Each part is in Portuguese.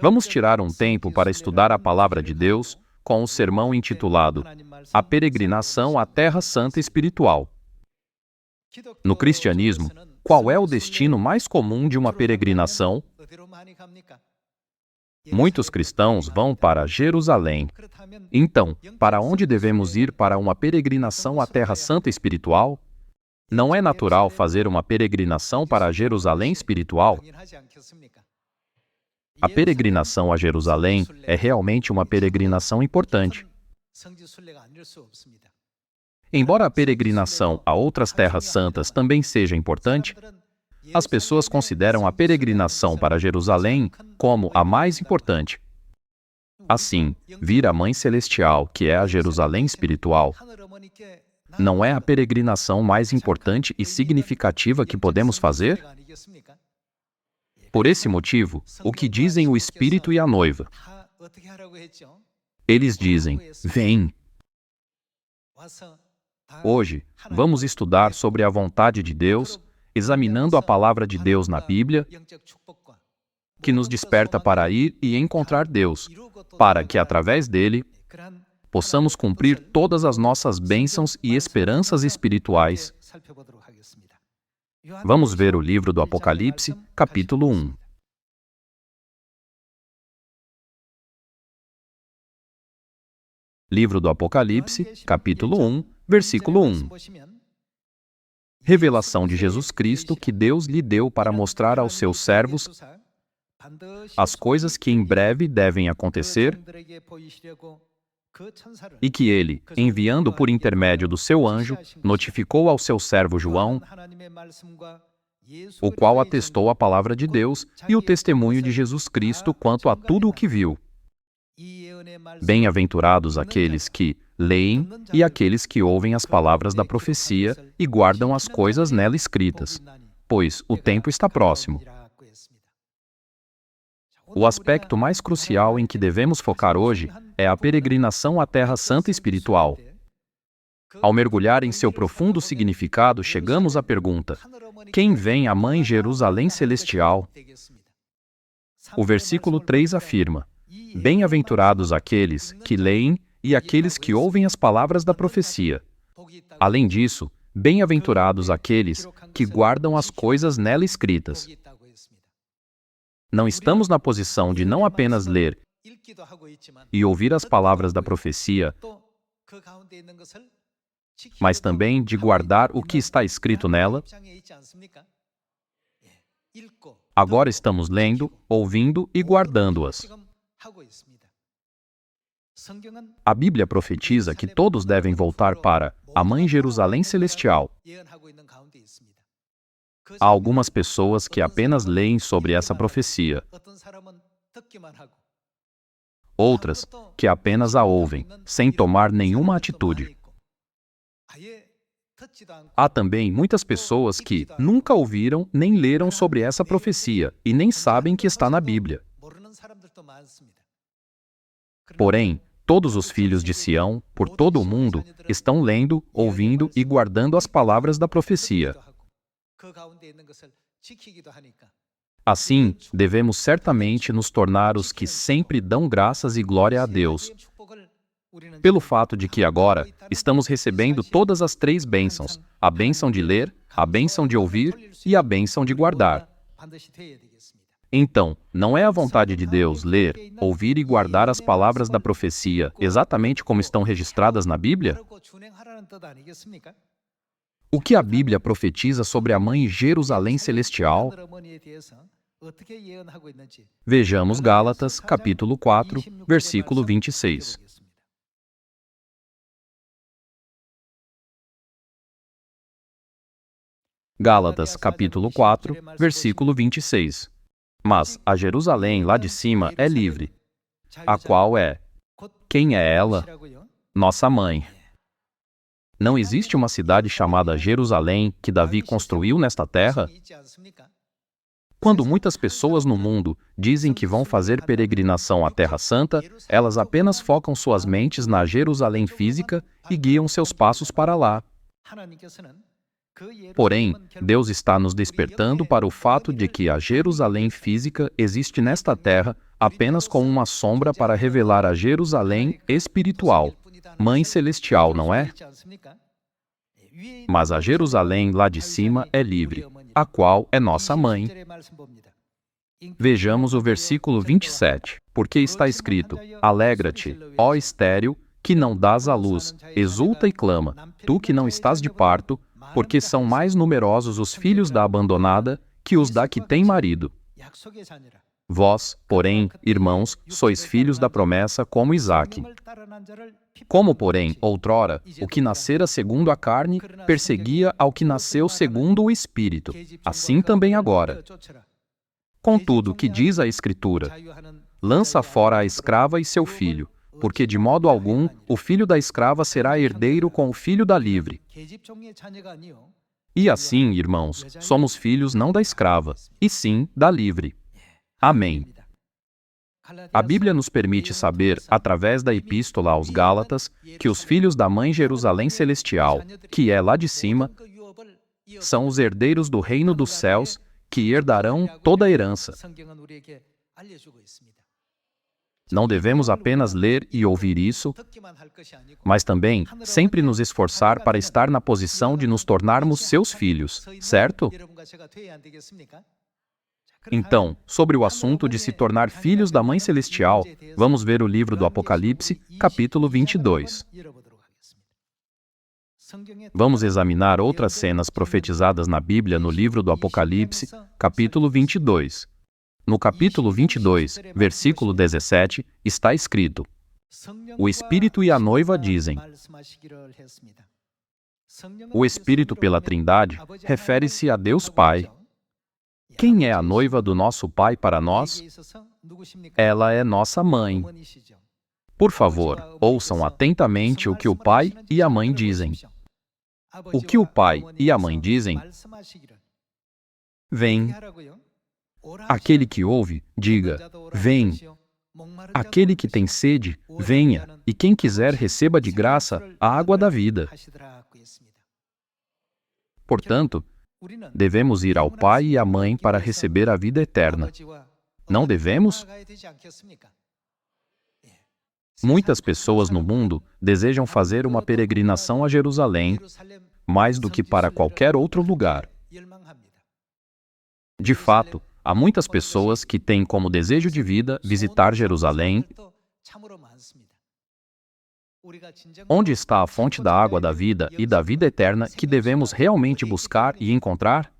Vamos tirar um tempo para estudar a Palavra de Deus com o sermão intitulado A Peregrinação à Terra Santa Espiritual. No cristianismo, qual é o destino mais comum de uma peregrinação? Muitos cristãos vão para Jerusalém. Então, para onde devemos ir para uma peregrinação à Terra Santa Espiritual? Não é natural fazer uma peregrinação para Jerusalém espiritual? A peregrinação a Jerusalém é realmente uma peregrinação importante. Embora a peregrinação a outras terras santas também seja importante, as pessoas consideram a peregrinação para Jerusalém como a mais importante. Assim, vir à Mãe Celestial, que é a Jerusalém espiritual, não é a peregrinação mais importante e significativa que podemos fazer? Por esse motivo, o que dizem o Espírito e a noiva? Eles dizem, vem. Hoje, vamos estudar sobre a vontade de Deus, examinando a palavra de Deus na Bíblia, que nos desperta para ir e encontrar Deus, para que, através dele, possamos cumprir todas as nossas bênçãos e esperanças espirituais. Vamos ver o livro do Apocalipse, capítulo 1. Livro do Apocalipse, capítulo 1, versículo 1. Revelação de Jesus Cristo que Deus lhe deu para mostrar aos seus servos as coisas que em breve devem acontecer e que ele, enviando por intermédio do seu anjo, notificou ao seu servo João, o qual atestou a palavra de Deus e o testemunho de Jesus Cristo quanto a tudo o que viu. Bem-aventurados aqueles que leem e aqueles que ouvem as palavras da profecia e guardam as coisas nela escritas, pois o tempo está próximo. O aspecto mais crucial em que devemos focar hoje é a peregrinação à Terra Santa Espiritual. Ao mergulhar em seu profundo significado, chegamos à pergunta: quem vem à Mãe Jerusalém Celestial? O versículo 3 afirma: bem-aventurados aqueles que leem e aqueles que ouvem as palavras da profecia. Além disso, bem-aventurados aqueles que guardam as coisas nela escritas. Não estamos na posição de não apenas ler e ouvir as palavras da profecia, mas também de guardar o que está escrito nela. Agora estamos lendo, ouvindo e guardando-as. A Bíblia profetiza que todos devem voltar para a Mãe Jerusalém Celestial. Há algumas pessoas que apenas leem sobre essa profecia. Outras que apenas a ouvem, sem tomar nenhuma atitude. Há também muitas pessoas que nunca ouviram nem leram sobre essa profecia e nem sabem que está na Bíblia. Porém, todos os filhos de Sião, por todo o mundo, estão lendo, ouvindo e guardando as palavras da profecia. Assim, devemos certamente nos tornar os que sempre dão graças e glória a Deus, pelo fato de que agora estamos recebendo todas as três bênçãos: a bênção de ler, a bênção de ouvir e a bênção de guardar. Então, não é a vontade de Deus ler, ouvir e guardar as palavras da profecia exatamente como estão registradas na Bíblia? O que a Bíblia profetiza sobre a Mãe Jerusalém Celestial? Vejamos Gálatas, capítulo 4, versículo 26. Gálatas, capítulo 4, versículo 26. Mas a Jerusalém lá de cima é livre, a qual é. Quem é ela? Nossa mãe. Não existe uma cidade chamada Jerusalém que Davi construiu nesta terra? Quando muitas pessoas no mundo dizem que vão fazer peregrinação à Terra Santa, elas apenas focam suas mentes na Jerusalém física e guiam seus passos para lá. Porém, Deus está nos despertando para o fato de que a Jerusalém física existe nesta terra apenas com uma sombra para revelar a Jerusalém espiritual, Mãe Celestial, não é? Mas a Jerusalém lá de cima é livre, a qual é nossa mãe. Vejamos o versículo 27, porque está escrito: Alegra-te, ó estéril, que não dás à luz, exulta e clama, tu que não estás de parto, porque são mais numerosos os filhos da abandonada que os da que tem marido. Vós, porém, irmãos, sois filhos da promessa como Isaque. Como, porém, outrora, o que nascera segundo a carne perseguia ao que nasceu segundo o Espírito, assim também agora. Contudo, que diz a Escritura? Lança fora a escrava e seu filho, porque de modo algum o filho da escrava será herdeiro com o filho da livre. E assim, irmãos, somos filhos não da escrava, e sim da livre. Amém. A Bíblia nos permite saber, através da Epístola aos Gálatas, que os filhos da Mãe Jerusalém Celestial, que é lá de cima, são os herdeiros do reino dos céus, que herdarão toda a herança. Não devemos apenas ler e ouvir isso, mas também sempre nos esforçar para estar na posição de nos tornarmos seus filhos, certo? Então, sobre o assunto de se tornar filhos da Mãe Celestial, vamos ver o livro do Apocalipse, capítulo 22. Vamos examinar outras cenas profetizadas na Bíblia no livro do Apocalipse, capítulo 22. No capítulo 22, versículo 17, está escrito: O Espírito e a noiva dizem. O Espírito pela Trindade refere-se a Deus Pai. Quem é a noiva do nosso Pai para nós? Ela é nossa mãe. Por favor, ouçam atentamente o que o pai e a mãe dizem. O que o pai e a mãe dizem? Vem. Aquele que ouve, diga, vem. Aquele que tem sede, venha. E quem quiser, receba de graça a água da vida. Portanto, devemos ir ao pai e à mãe para receber a vida eterna. Não devemos? Muitas pessoas no mundo desejam fazer uma peregrinação a Jerusalém, mais do que para qualquer outro lugar. De fato, há muitas pessoas que têm como desejo de vida visitar Jerusalém. Onde está a fonte da água da vida e da vida eterna que devemos realmente buscar e encontrar?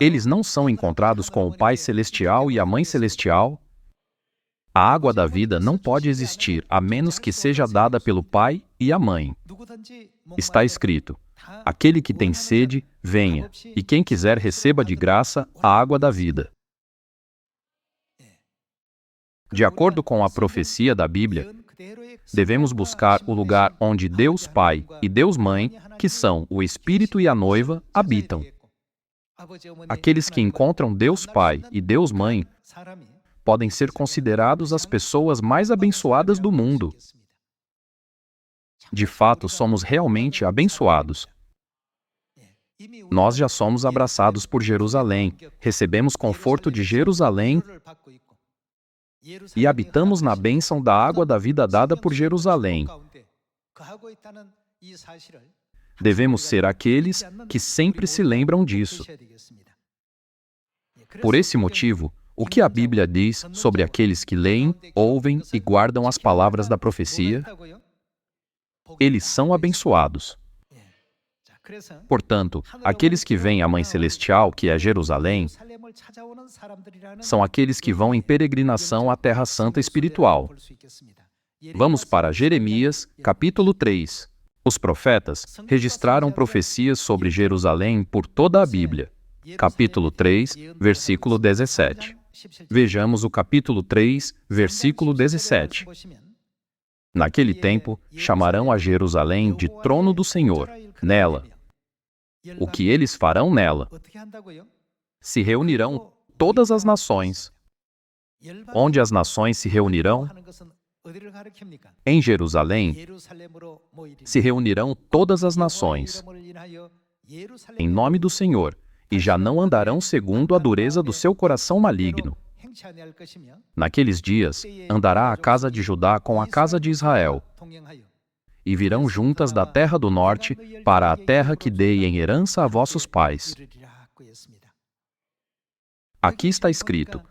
Eles não são encontrados com o Pai Celestial e a Mãe Celestial? A água da vida não pode existir a menos que seja dada pelo Pai e a Mãe. Está escrito: aquele que tem sede, venha, e quem quiser receba de graça a água da vida. De acordo com a profecia da Bíblia, devemos buscar o lugar onde Deus Pai e Deus Mãe, que são o Espírito e a noiva, habitam. Aqueles que encontram Deus Pai e Deus Mãe podem ser considerados as pessoas mais abençoadas do mundo. De fato, somos realmente abençoados. Nós já somos abraçados por Jerusalém, recebemos conforto de Jerusalém e habitamos na bênção da água da vida dada por Jerusalém. Devemos ser aqueles que sempre se lembram disso. Por esse motivo, o que a Bíblia diz sobre aqueles que leem, ouvem e guardam as palavras da profecia? Eles são abençoados. Portanto, aqueles que vêm à Mãe Celestial, que é Jerusalém, são aqueles que vão em peregrinação à Terra Santa Espiritual. Vamos para Jeremias, capítulo 3. Os profetas registraram profecias sobre Jerusalém por toda a Bíblia. Capítulo 3, versículo 17. Vejamos o capítulo 3, versículo 17. Naquele tempo, chamarão a Jerusalém de trono do Senhor, nela. O que eles farão nela? Se reunirão todas as nações. Onde as nações se reunirão? Em Jerusalém se reunirão todas as nações, em nome do Senhor, e já não andarão segundo a dureza do seu coração maligno. Naqueles dias, andará a casa de Judá com a casa de Israel, e virão juntas da terra do norte para a terra que dei em herança a vossos pais. Aqui está escrito: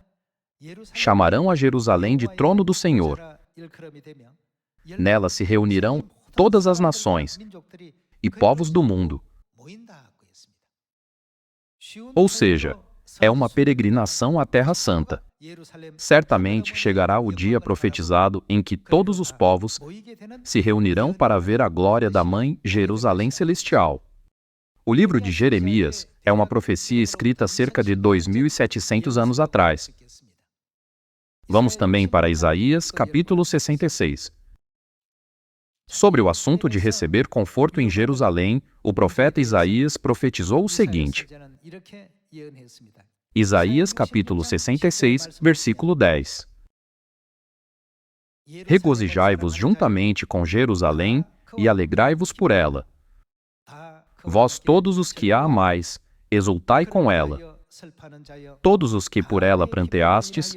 chamarão a Jerusalém de trono do Senhor. Nela se reunirão todas as nações e povos do mundo. Ou seja, é uma peregrinação à Terra Santa. Certamente chegará o dia profetizado em que todos os povos se reunirão para ver a glória da Mãe Jerusalém Celestial. O livro de Jeremias é uma profecia escrita cerca de 2.700 anos atrás. Vamos também para Isaías, capítulo 66. Sobre o assunto de receber conforto em Jerusalém, o profeta Isaías profetizou o seguinte: Isaías capítulo 66, versículo 10. Regozijai-vos juntamente com Jerusalém e alegrai-vos por ela. Vós todos os que a amais, exultai com ela. Todos os que por ela pranteastes,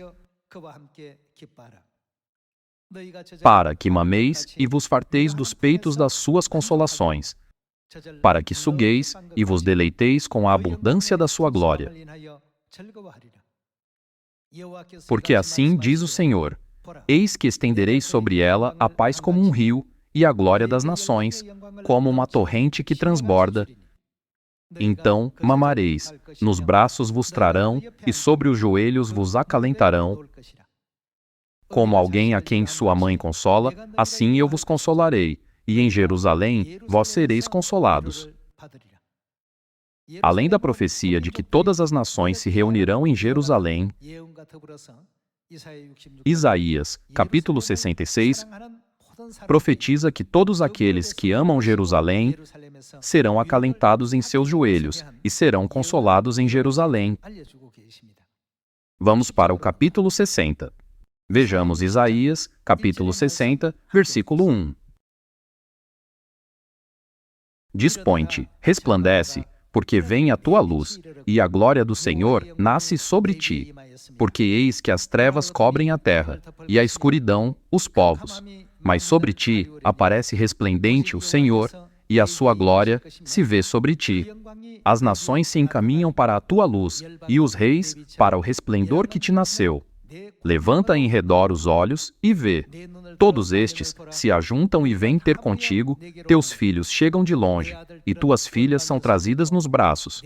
para que mameis e vos farteis dos peitos das suas consolações, para que sugueis e vos deleiteis com a abundância da sua glória. Porque assim diz o Senhor: eis que estenderei sobre ela a paz como um rio, e a glória das nações, como uma torrente que transborda. Então mamareis, nos braços vos trarão, e sobre os joelhos vos acalentarão. Como alguém a quem sua mãe consola, assim eu vos consolarei, e em Jerusalém vós sereis consolados. Além da profecia de que todas as nações se reunirão em Jerusalém, Isaías, capítulo 66, profetiza que todos aqueles que amam Jerusalém serão acalentados em seus joelhos e serão consolados em Jerusalém. Vamos para o capítulo 60. Vejamos Isaías, capítulo 60, versículo 1. Dispõe-te, resplandece, porque vem a tua luz, e a glória do Senhor nasce sobre ti. Porque eis que as trevas cobrem a terra, e a escuridão os povos. Mas sobre ti aparece resplendente o Senhor, e a sua glória se vê sobre ti. As nações se encaminham para a tua luz, e os reis para o resplendor que te nasceu. Levanta em redor os olhos e vê. Todos estes se ajuntam e vêm ter contigo, teus filhos chegam de longe, e tuas filhas são trazidas nos braços.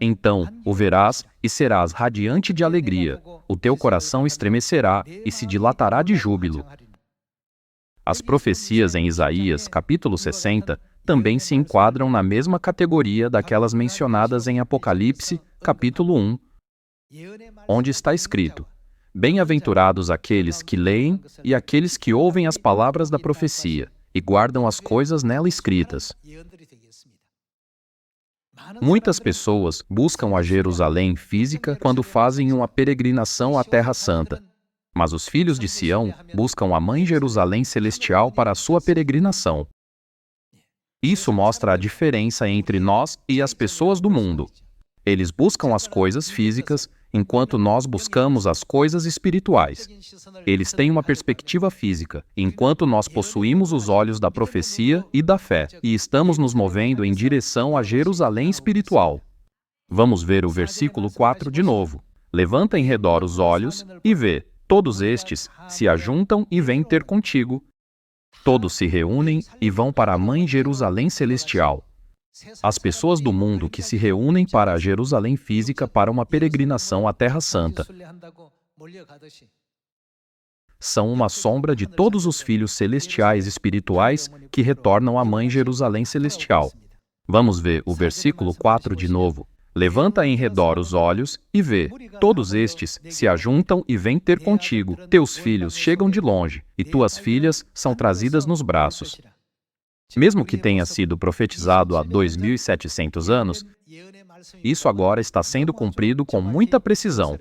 Então o verás e serás radiante de alegria, o teu coração estremecerá e se dilatará de júbilo. As profecias em Isaías, capítulo 60, também se enquadram na mesma categoria daquelas mencionadas em Apocalipse, capítulo 1, onde está escrito: bem-aventurados aqueles que leem e aqueles que ouvem as palavras da profecia e guardam as coisas nela escritas. Muitas pessoas buscam a Jerusalém física quando fazem uma peregrinação à Terra Santa, mas os filhos de Sião buscam a Mãe Jerusalém Celestial para a sua peregrinação. Isso mostra a diferença entre nós e as pessoas do mundo. Eles buscam as coisas físicas, enquanto nós buscamos as coisas espirituais. Eles têm uma perspectiva física, enquanto nós possuímos os olhos da profecia e da fé, e estamos nos movendo em direção a Jerusalém espiritual. Vamos ver o versículo 4 de novo. Levanta em redor os olhos e vê. Todos estes se ajuntam e vêm ter contigo. Todos se reúnem e vão para a Mãe Jerusalém Celestial. As pessoas do mundo que se reúnem para a Jerusalém física para uma peregrinação à Terra Santa são uma sombra de todos os filhos celestiais espirituais que retornam à Mãe Jerusalém Celestial. Vamos ver o versículo 4 de novo. Levanta em redor os olhos e vê. Todos estes se ajuntam e vêm ter contigo. Teus filhos chegam de longe, e tuas filhas são trazidas nos braços. Mesmo que tenha sido profetizado há 2.700 anos, isso agora está sendo cumprido com muita precisão.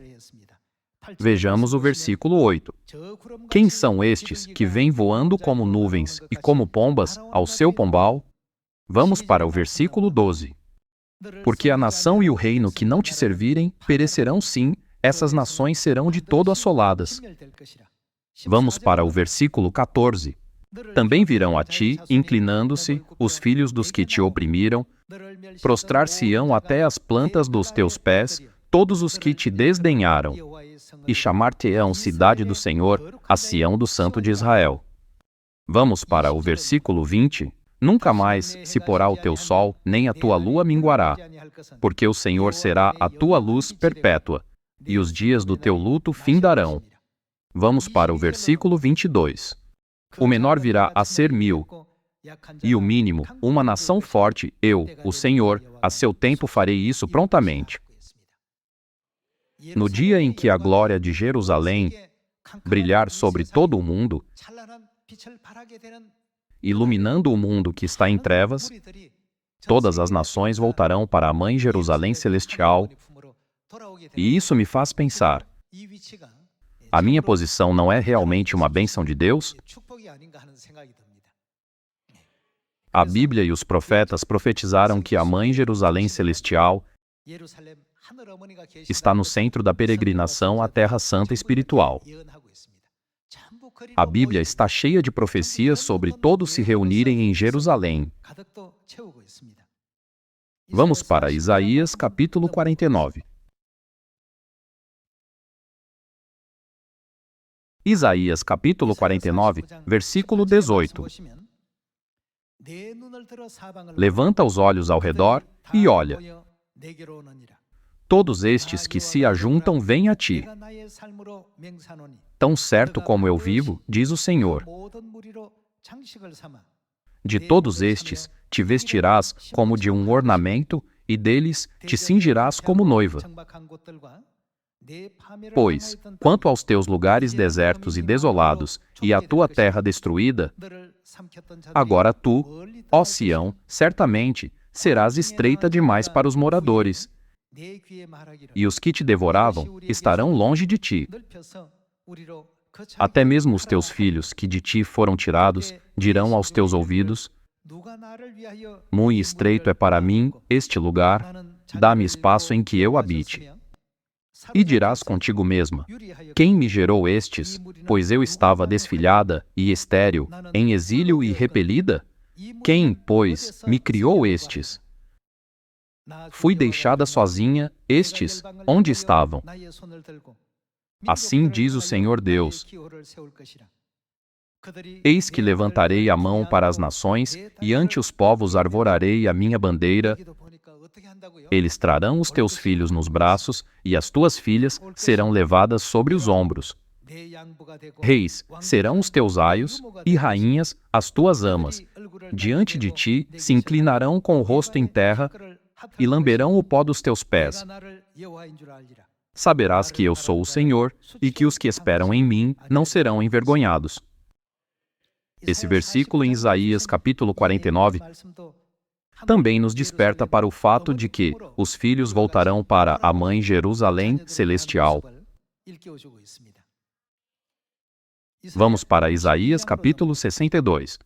Vejamos o versículo 8. Quem são estes que vêm voando como nuvens e como pombas ao seu pombal? Vamos para o versículo 12. Porque a nação e o reino que não te servirem perecerão sim, essas nações serão de todo assoladas. Vamos para o versículo 14. Também virão a ti, inclinando-se, os filhos dos que te oprimiram, prostrar-se-ão até as plantas dos teus pés, todos os que te desdenharam, e chamar-te-ão cidade do Senhor, a Sião do Santo de Israel. Vamos para o versículo 20. Nunca mais se porá o teu sol, nem a tua lua minguará, porque o Senhor será a tua luz perpétua, e os dias do teu luto findarão. Vamos para o versículo 22. O menor virá a ser 1000, e o mínimo, uma nação forte, eu, o Senhor, a seu tempo farei isso prontamente. No dia em que a glória de Jerusalém brilhar sobre todo o mundo, iluminando o mundo que está em trevas, todas as nações voltarão para a Mãe Jerusalém Celestial, e isso me faz pensar, a minha posição não é realmente uma bênção de Deus? A Bíblia e os profetas profetizaram que a Mãe Jerusalém Celestial está no centro da peregrinação à Terra Santa Espiritual. A Bíblia está cheia de profecias sobre todos se reunirem em Jerusalém. Vamos para Isaías capítulo 49. Isaías capítulo 49, versículo 18. Levanta os olhos ao redor e olha. Todos estes que se ajuntam vêm a ti. Tão certo como eu vivo, diz o Senhor. De todos estes te vestirás como de um ornamento, e deles te cingirás como noiva. Pois, quanto aos teus lugares desertos e desolados, e à tua terra destruída, agora tu, ó Sião, certamente serás estreita demais para os moradores, e os que te devoravam estarão longe de ti. Até mesmo os teus filhos, que de ti foram tirados, dirão aos teus ouvidos: muito estreito é para mim este lugar, dá-me espaço em que eu habite. E dirás contigo mesma: quem me gerou estes? Pois eu estava desfilhada e estéril, em exílio e repelida? Quem, pois, me criou estes? Fui deixada sozinha, estes, onde estavam? Assim diz o Senhor Deus: eis que levantarei a mão para as nações, e ante os povos arvorarei a minha bandeira. Eles trarão os teus filhos nos braços, e as tuas filhas serão levadas sobre os ombros. Reis serão os teus aios, e rainhas as tuas amas. Diante de ti se inclinarão com o rosto em terra, e lamberão o pó dos teus pés. Saberás que eu sou o Senhor, e que os que esperam em mim não serão envergonhados. Esse versículo em Isaías capítulo 49 também nos desperta para o fato de que os filhos voltarão para a Mãe Jerusalém Celestial. Vamos para Isaías capítulo 62.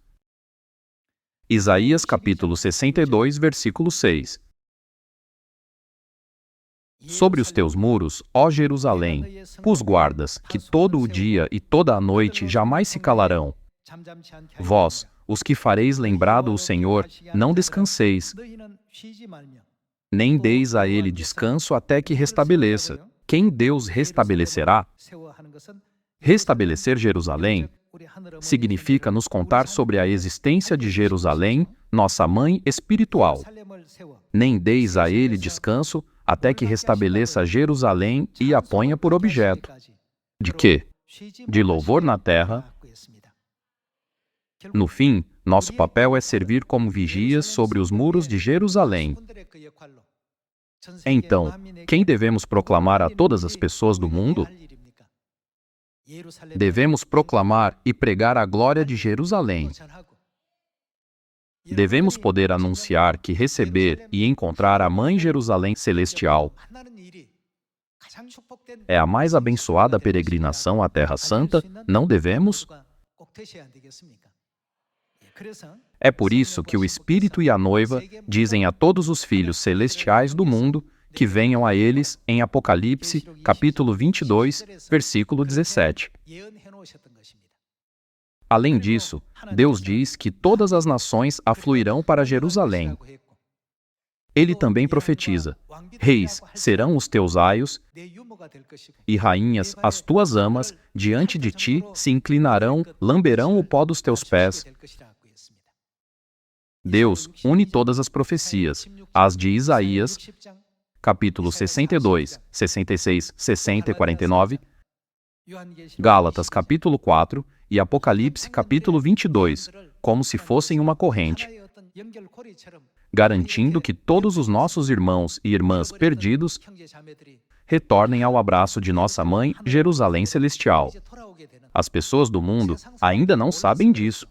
Isaías capítulo 62, versículo 6. Sobre os teus muros, ó Jerusalém, pus guardas, que todo o dia e toda a noite jamais se calarão. Vós, os que fareis lembrado o Senhor, não descanseis, nem deis a ele descanso até que restabeleça. Quem Deus restabelecerá? Restabelecer Jerusalém significa nos contar sobre a existência de Jerusalém, nossa mãe espiritual. Nem deis a ele descanso até que restabeleça Jerusalém e a ponha por objeto. De quê? De louvor na terra. No fim, nosso papel é servir como vigias sobre os muros de Jerusalém. Então, quem devemos proclamar a todas as pessoas do mundo? Devemos proclamar e pregar a glória de Jerusalém. Devemos poder anunciar que receber e encontrar a Mãe Jerusalém Celestial é a mais abençoada peregrinação à Terra Santa, não devemos? É por isso que o Espírito e a noiva dizem a todos os filhos celestiais do mundo que venham a eles em Apocalipse, capítulo 22, versículo 17. Além disso, Deus diz que todas as nações afluirão para Jerusalém. Ele também profetiza: reis serão os teus aios, e rainhas as tuas amas, diante de ti se inclinarão, lamberão o pó dos teus pés. Deus une todas as profecias, as de Isaías, capítulo 62, 66, 60 e 49, Gálatas, capítulo 4, e Apocalipse, capítulo 22, como se fossem uma corrente, garantindo que todos os nossos irmãos e irmãs perdidos retornem ao abraço de nossa mãe, Jerusalém Celestial. As pessoas do mundo ainda não sabem disso.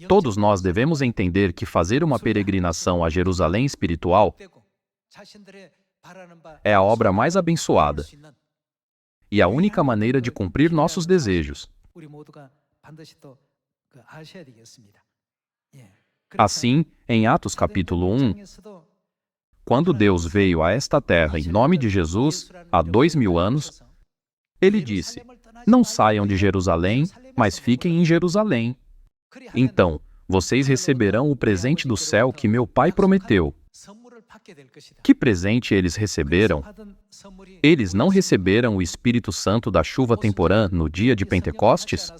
Todos nós devemos entender que fazer uma peregrinação a Jerusalém espiritual é a obra mais abençoada e a única maneira de cumprir nossos desejos. Assim, em Atos capítulo 1, quando Deus veio a esta terra em nome de Jesus, há 2000 anos, Ele disse: não saiam de Jerusalém, mas fiquem em Jerusalém. Então, vocês receberão o presente do céu que meu Pai prometeu. Que presente eles receberam? Eles não receberam o Espírito Santo da chuva temporã no dia de Pentecostes?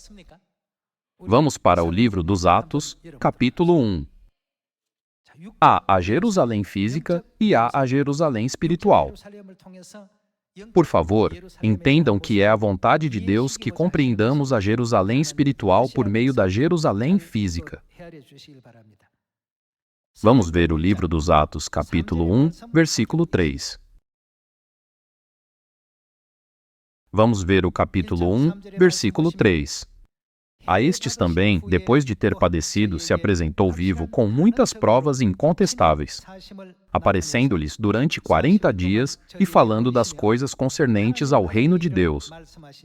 Vamos para o livro dos Atos, capítulo 1. Há a Jerusalém física e há a Jerusalém espiritual. Por favor, entendam que é a vontade de Deus que compreendamos a Jerusalém espiritual por meio da Jerusalém física. Vamos ver o livro dos Atos, capítulo 1, versículo 3. Vamos ver o capítulo 1, versículo 3. A estes também, depois de ter padecido, se apresentou vivo com muitas provas incontestáveis, aparecendo-lhes durante 40 dias e falando das coisas concernentes ao reino de Deus.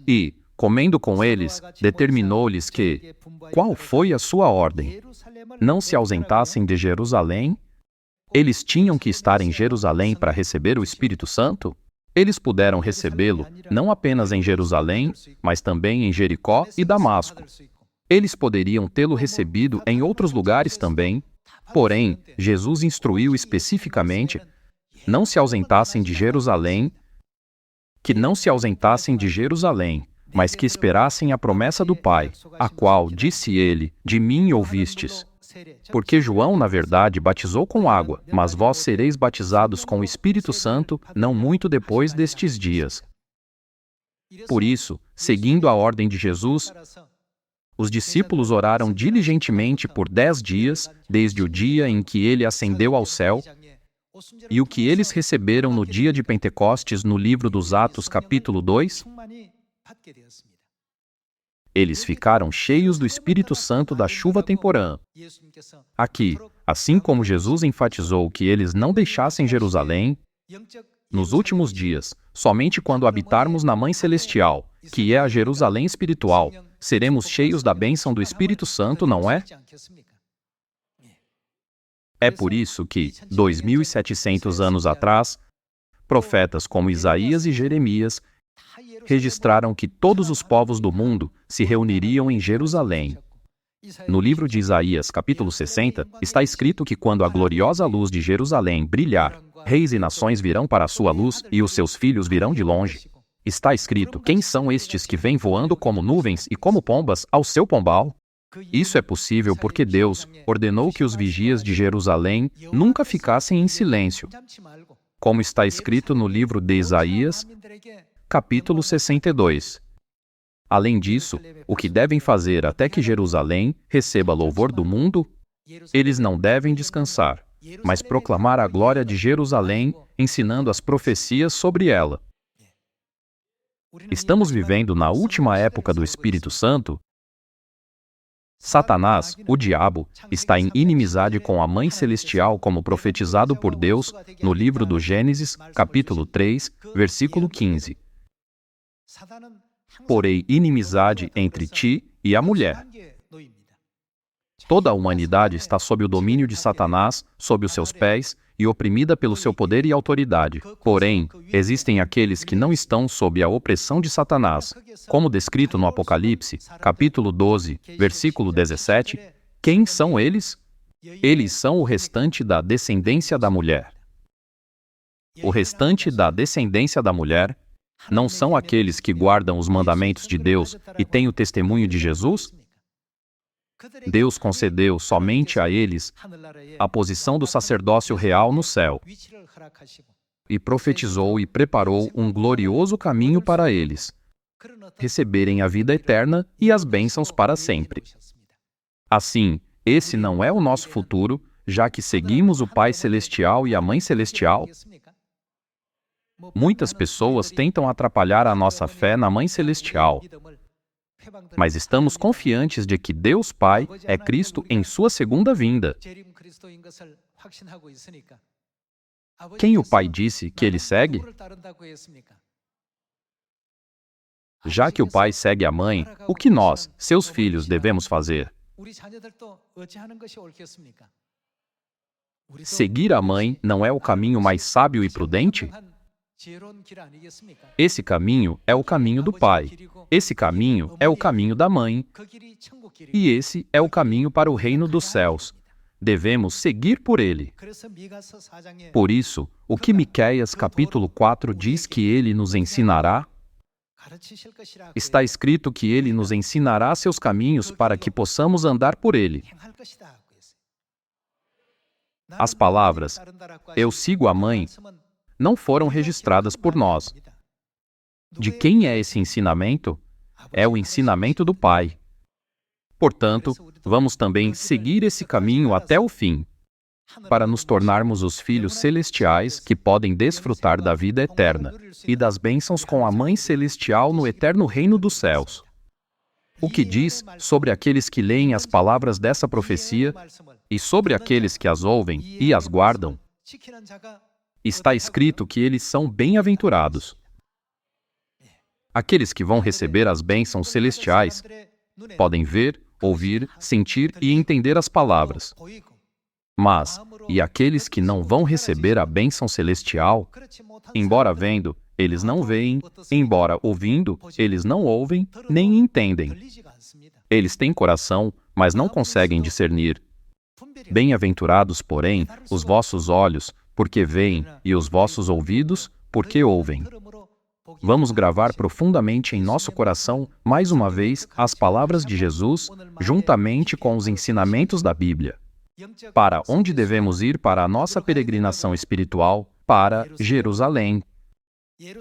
E, comendo com eles, determinou-lhes que, qual foi a sua ordem? Não se ausentassem de Jerusalém? Eles tinham que estar em Jerusalém para receber o Espírito Santo? Eles puderam recebê-lo não apenas em Jerusalém, mas também em Jericó e Damasco. Eles poderiam tê-lo recebido em outros lugares também, porém, Jesus instruiu especificamente não se ausentassem de Jerusalém, mas que esperassem a promessa do Pai, a qual, disse ele, de mim ouvistes. Porque João, na verdade, batizou com água, mas vós sereis batizados com o Espírito Santo não muito depois destes dias. Por isso, seguindo a ordem de Jesus, os discípulos oraram diligentemente por 10 dias, desde o dia em que ele ascendeu ao céu, e o que eles receberam no dia de Pentecostes no livro dos Atos, capítulo 2, eles ficaram cheios do Espírito Santo da chuva temporã. Aqui, assim como Jesus enfatizou que eles não deixassem Jerusalém, nos últimos dias, somente quando habitarmos na Mãe Celestial, que é a Jerusalém espiritual, seremos cheios da bênção do Espírito Santo, não é? É por isso que, 2700 anos atrás, profetas como Isaías e Jeremias registraram que todos os povos do mundo se reuniriam em Jerusalém. No livro de Isaías, capítulo 60, está escrito que quando a gloriosa luz de Jerusalém brilhar, reis e nações virão para a sua luz e os seus filhos virão de longe. Está escrito: quem são estes que vêm voando como nuvens e como pombas ao seu pombal? Isso é possível porque Deus ordenou que os vigias de Jerusalém nunca ficassem em silêncio, como está escrito no livro de Isaías, capítulo 62. Além disso, o que devem fazer até que Jerusalém receba louvor do mundo? Eles não devem descansar, mas proclamar a glória de Jerusalém, ensinando as profecias sobre ela. Estamos vivendo na última época do Espírito Santo. Satanás, o diabo, está em inimizade com a Mãe Celestial, como profetizado por Deus no livro do Gênesis, capítulo 3, versículo 15. Porém, inimizade entre ti e a mulher. Toda a humanidade está sob o domínio de Satanás, sob os seus pés, e oprimida pelo seu poder e autoridade. Porém, existem aqueles que não estão sob a opressão de Satanás. Como descrito no Apocalipse, capítulo 12, versículo 17, quem são eles? Eles são o restante da descendência da mulher. O restante da descendência da mulher não são aqueles que guardam os mandamentos de Deus e têm o testemunho de Jesus? Deus concedeu somente a eles a posição do sacerdócio real no céu e profetizou e preparou um glorioso caminho para eles receberem a vida eterna e as bênçãos para sempre. Assim, esse não é o nosso futuro, já que seguimos o Pai Celestial e a Mãe Celestial? Muitas pessoas tentam atrapalhar a nossa fé na Mãe Celestial, mas estamos confiantes de que Deus Pai é Cristo em sua segunda vinda. Quem o Pai disse que ele segue? Já que o Pai segue a Mãe, o que nós, seus filhos, devemos fazer? Seguir a Mãe não é o caminho mais sábio e prudente? Esse caminho é o caminho do Pai. Esse caminho é o caminho da Mãe. E esse é o caminho para o reino dos céus. Devemos seguir por ele. Por isso, o que Miqueias capítulo 4 diz que ele nos ensinará? Está escrito que ele nos ensinará seus caminhos para que possamos andar por ele. As palavras, eu sigo a Mãe, não foram registradas por nós. De quem é esse ensinamento? É o ensinamento do Pai. Portanto, vamos também seguir esse caminho até o fim, para nos tornarmos os filhos celestiais que podem desfrutar da vida eterna e das bênçãos com a Mãe Celestial no eterno reino dos céus. O que diz sobre aqueles que leem as palavras dessa profecia e sobre aqueles que as ouvem e as guardam? Está escrito que eles são bem-aventurados. Aqueles que vão receber as bênçãos celestiais podem ver, ouvir, sentir e entender as palavras. Mas, e aqueles que não vão receber a bênção celestial, embora vendo, eles não veem, embora ouvindo, eles não ouvem, nem entendem. Eles têm coração, mas não conseguem discernir. Bem-aventurados, porém, os vossos olhos, porque veem, e os vossos ouvidos, porque ouvem. Vamos gravar profundamente em nosso coração, mais uma vez, as palavras de Jesus, juntamente com os ensinamentos da Bíblia. Para onde devemos ir para a nossa peregrinação espiritual? Para Jerusalém.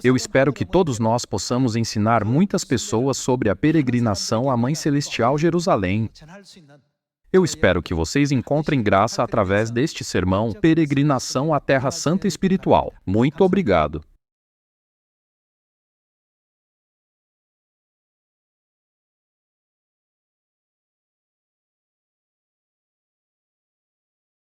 Eu espero que todos nós possamos ensinar muitas pessoas sobre a peregrinação à Mãe Celestial Jerusalém. Eu espero que vocês encontrem graça através deste sermão Peregrinação à Terra Santa Espiritual. Muito obrigado.